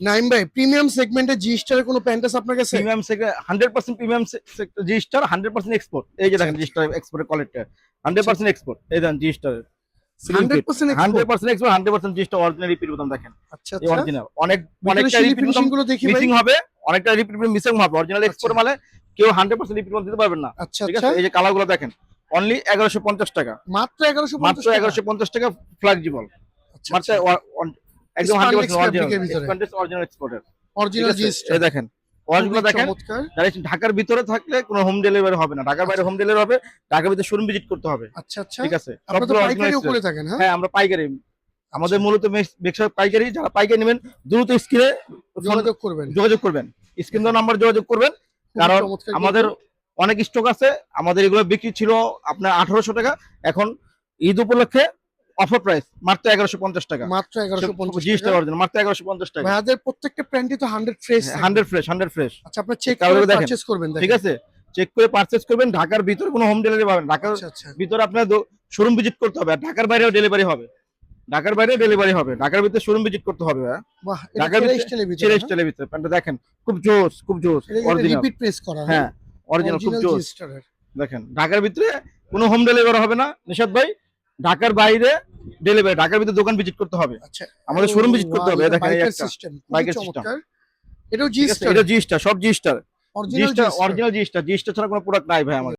নাইম ভাই প্রিমিয়াম সেগমেন্টে জি স্টারের কোনো প্যান্ট আছে আপনার কাছে? প্রিমিয়াম সেক্টর 100% প্রিমিয়াম জি স্টার 100% এক্সপোর্ট। এই যে দেখেন জি স্টার এক্সপোর্টের কোয়ালিটি 100% এক্সপোর্ট। এই দেখেন জি স্টার 100% এক্সপোর্ট। 100% এক্সপোর্ট 100% জি স্টার অরিজিনাল রিপিট বোতাম দেখেন। আচ্ছা এই আচ্ছা, অরিজিনাল অনেকটা শিলি রিপিট ফিনিশিং বোতাম গুলো দেখি ভাই। মিসিং হবে, অনেকটা রিপিট মিসিং হবে। অরিজিনাল এক্সপোর্ট আচ্ছা মানে কেউ 100% রিপিট বোতাম দিতে পারবেন না। আচ্ছা ঠিক আচ্ছা, আছে, এই যে কালারগুলো দেখেন অনলি 1150 টাকা। মাত্র 1150 মাত্র টাকা। 1150 টাকা ফ্লেক্সিবল। আচ্ছা মাত্র আচ্ছা, একদম 100% স্পান্ডেক্স অরিজিনাল ফ্যাব্রিকের ভিতরে স্পেন্ডেস অরিজিনাল এক্সপোর্টের। ঠিক অরিজিনাল জি আছে, স্টার। এই দেখেন ওয়াশগুলো খুবই দেখেন। চমৎকার। যারা ঢাকার ভিতরে থাকলে কোনো হোম ডেলিভারি হবে না, ঢাকার বাইরে আচ্ছা হোম ডেলিভারি হবে। ঢাকার ভিতরে শোরুম ভিজিট করতে হবে। আচ্ছা আচ্ছা, ঠিক আছে, আপনারা তো সবগুলো অরিজিনাল পাইকারিও করে এক্সপোর্ট। থাকেন হ্যাঁ? হ্যাঁ, আমরা পাইকারি। আমাদের আচ্ছা, মূলত ব্যবসা পাইকারি। যারা পাইকারি নেবেন দ্রুত স্ক্রিনে যোগাযোগ করবেন। যোগাযোগ করবেন। স্ক্রিন দেওয়া নাম্বার যোগাযোগ করবেন। খুবই কারণ চমৎকার আমাদের কিন্তু। অনেক স্টক আছে। আমাদের এগুলো বিক্রি ছিল আপনার 1800 টাকা, এখন ঈদ উপলক্ষে অফার প্রাইস মাত্র 1150 টাকা। মাত্র 1150 জি টাকা। স্টার অরিজিনাল মাত্র 1150 টাকা। ভাইয়াদের প্রত্যেকটা প্যান্টই তো 100 ফ্রেশ থাকে। 100 ফ্রেশ। আচ্ছা, আপনারা চেক করে কালারগুলো দেখেন। পারচেজ করবেন ঠিক দেখেন। আছে, চেক করে পারচেজ করবেন। ঢাকার ভিতরে কোনো হোম ডেলিভারি পাবেন। ঢাকার আচ্ছা আচ্ছা, ভিতরে আপনার শোরুম ভিজিট করতে হবে। আর ঢাকার বাইরেও ডেলিভারি হবে। ঢাকার বাইরে ডেলিভারি হবে, ঢাকার ভিতরে শোরুম ভিজিট করতে হবে। বাহ, এটা ঢাকার ছেলে ভিতরে স্টাইলের ভিতরে ছেড়ে না? স্টাইলের ভিতরে প্যান্টটা দেখেন, খুব জোস, খুব জোস এটা অরিজিনাল। রিপিট প্রেস করা হ্যাঁ, অরিজিনাল খুব অরিজিনাল জি জোস। স্টারের। দেখেন ঢাকার ভিতরে কোনো হোম ডেলিভারি হবে না নিশাদ ভাই। ঢাকার বাইরে ডেলিভারি, ঢাকার ভিতরে দোকান ভিজিট করতে হবে। আচ্ছা, আমাদের শোরুম ভিজিট করতে হবে। এটা দেখেন এই বাইকের একটা সিস্টেম, খুবই বাইকের সিস্টেম। চমৎকার। এটাও জি ঠিক আছে, স্টার, এটা জি স্টার, সব জি স্টার। জি অরিজিনাল জি স্টার স্টার। অরিজিনাল জি স্টার। জি স্টার ছাড়া কোনো প্রোডাক্ট নাই ভাই আমাদের।